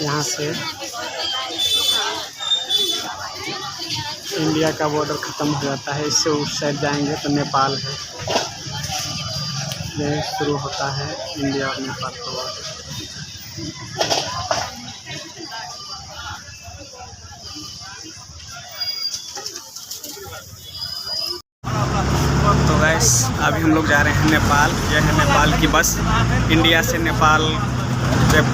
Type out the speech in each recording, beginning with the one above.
यहाँ से इंडिया का बॉर्डर ख़त्म हो जाता है। इससे उस साइड जाएंगे तो नेपाल है। ये शुरू होता है इंडिया और नेपाल का बॉर्डर। तो गैस अभी हम लोग जा रहे हैं नेपाल। यह है नेपाल की बस। इंडिया से नेपाल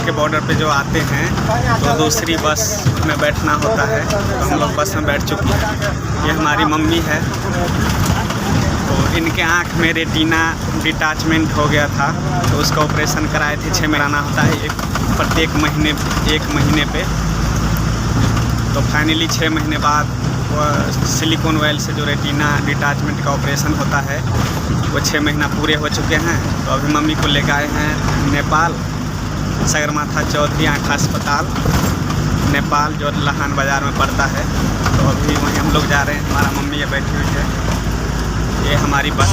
के बॉर्डर पे जो आते हैं तो दूसरी बस में बैठना होता है। तो हम लोग बस में बैठ चुके हैं। ये हमारी मम्मी है। तो इनके आँख में रेटिना डिटैचमेंट हो गया था, तो उसका ऑपरेशन कराए थे। 6 महीना होता है प्रत्येक महीने 1 महीने पे। तो फाइनली 6 महीने बाद वो सिलिकॉन ऑयल से जो रेटिना डिटैचमेंट का ऑपरेशन होता है वो 6 महीना पूरे हो चुके हैं। तो अभी मम्मी को लेकर आए हैं नेपाल, सगरमाथा चौधरी आँख अस्पताल नेपाल, जो लहान बाज़ार में पड़ता है। तो अभी वहीं हम लोग जा रहे हैं। हमारा मम्मी ये बैठी हुई है। ये हमारी बस।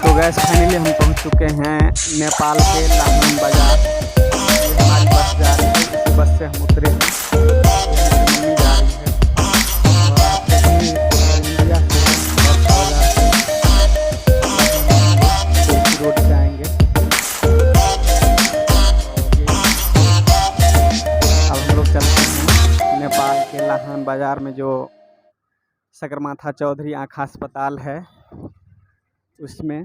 तो गैस फाइनली हम पहुंच चुके हैं नेपाल के लहान बाज़ार। ये हमारी बस जा रही है। इसी बस से हम उतरे हैं। मम्मी जा रही है और आप देखेंगे इंडिया से रोड से आएंगे। अब हम लोग चलते हैं नेपाल के लहान बाज़ार में, जो सगरमाथा चौधरी आँख अस्पताल है उसमें।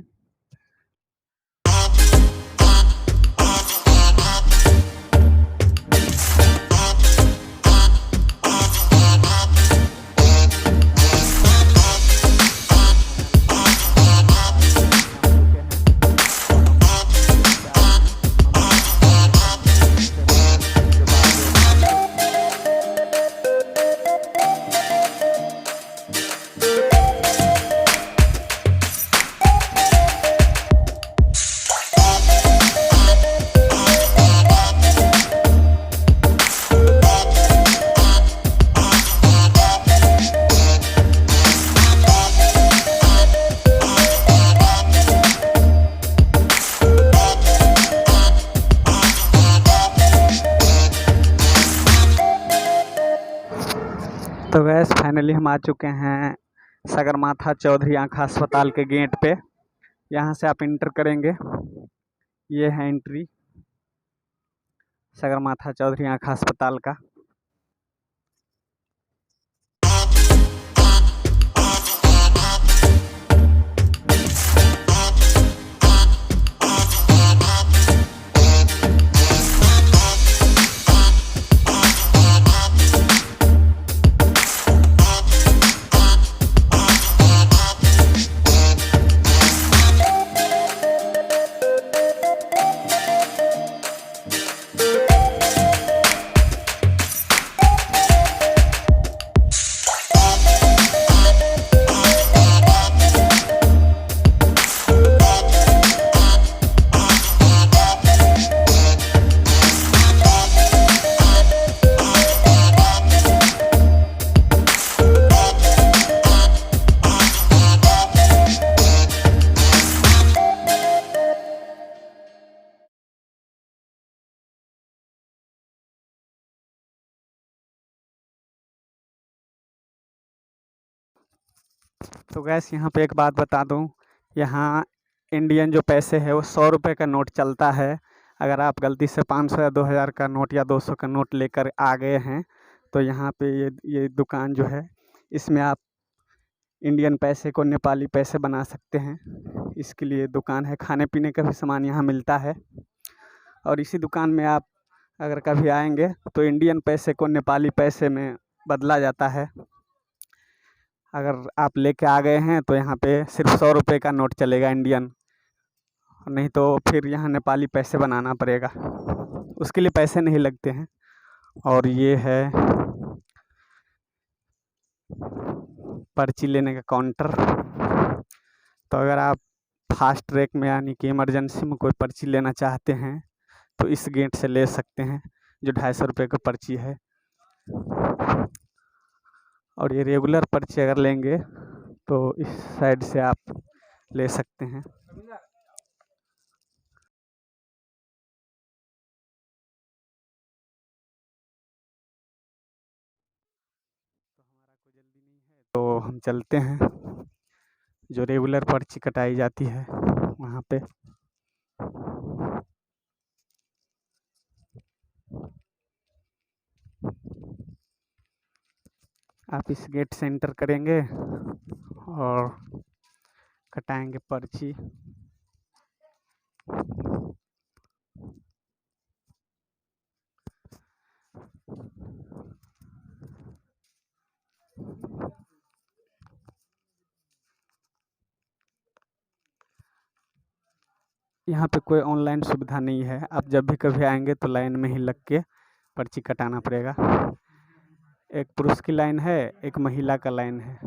तो गैस फाइनली हम आ चुके हैं सगरमाथा चौधरी आँख अस्पताल के गेट पे। यहाँ से आप इंटर करेंगे। ये है एंट्री सगरमाथा चौधरी आँख अस्पताल का। तो गैस यहाँ पे एक बात बता दूँ, यहाँ इंडियन जो पैसे है वो 100 रुपये का नोट चलता है। अगर आप गलती से 500 या 2000 का नोट या 200 का नोट लेकर आ गए हैं तो यहाँ पे ये दुकान जो है इसमें आप इंडियन पैसे को नेपाली पैसे बना सकते हैं। इसके लिए दुकान है। खाने पीने का भी सामान यहाँ मिलता है। और इसी दुकान में आप अगर कभी आएंगे तो इंडियन पैसे को नेपाली पैसे में बदला जाता है। अगर आप लेके आ गए हैं तो यहाँ पे सिर्फ 100 रुपये का नोट चलेगा इंडियन, नहीं तो फिर यहाँ नेपाली पैसे बनाना पड़ेगा। उसके लिए पैसे नहीं लगते हैं। और ये है पर्ची लेने का काउंटर। तो अगर आप फास्ट ट्रैक में यानी कि इमरजेंसी में कोई पर्ची लेना चाहते हैं तो इस गेट से ले सकते हैं, जो 250 रुपये का पर्ची है। और ये रेगुलर पर्ची अगर लेंगे तो इस साइड से आप ले सकते हैं। तो हमारा कोई जल्दी नहीं है तो हम चलते हैं, जो रेगुलर पर्ची कटाई जाती है वहाँ पे। आप इस गेट से एंटर करेंगे और कटाएंगे पर्ची। यहाँ पे कोई ऑनलाइन सुविधा नहीं है, आप जब भी कभी आएंगे तो लाइन में ही लग के पर्ची कटाना पड़ेगा। एक पुरुष की लाइन है, एक महिला का लाइन है।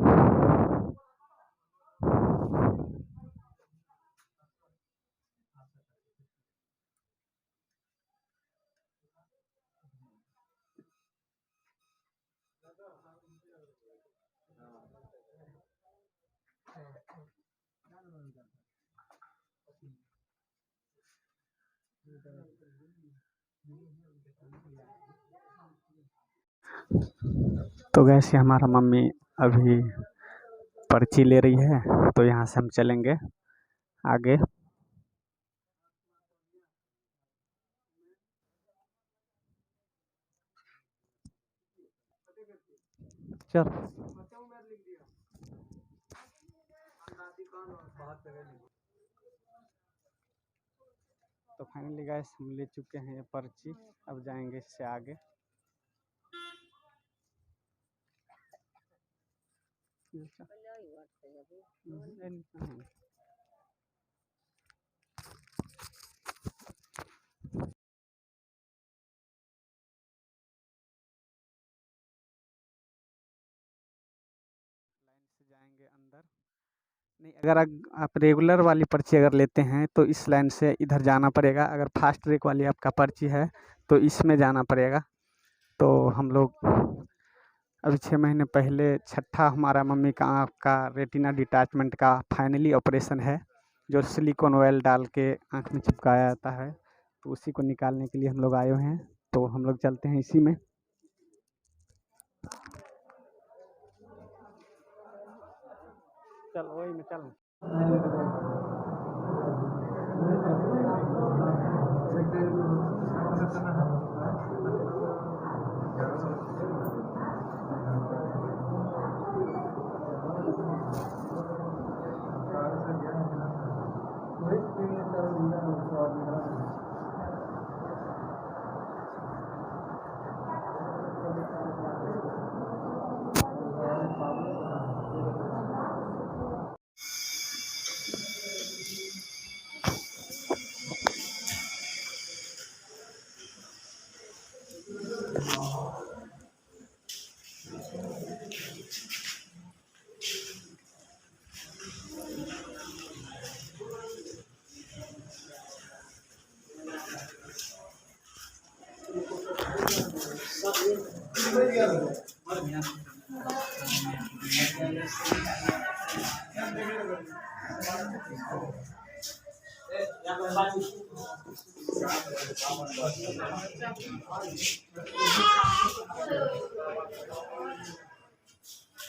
तो वैसे हमारा मम्मी अभी पर्ची ले रही है, तो यहाँ से हम चलेंगे आगे। चल तो फाइनली गाइस हम ले चुके हैं ये पर्ची, अब जाएंगे इससे आगे। लाइन से जाएंगे अंदर। नहीं, अगर आप रेगुलर वाली पर्ची अगर लेते हैं तो इस लाइन से इधर जाना पड़ेगा। अगर फास्ट ट्रैक वाली आपका पर्ची है तो इसमें जाना पड़ेगा। तो हम लोग अभी 6 महीने पहले छठा हमारा मम्मी का आँख का रेटिना डिटैचमेंट का फाइनली ऑपरेशन है, जो सिलिकॉन ऑयल डाल के आँख में चिपकाया जाता है। तो उसी को निकालने के लिए हम लोग आए हुए हैं, तो हम लोग चलते हैं इसी में। चल वही में चल।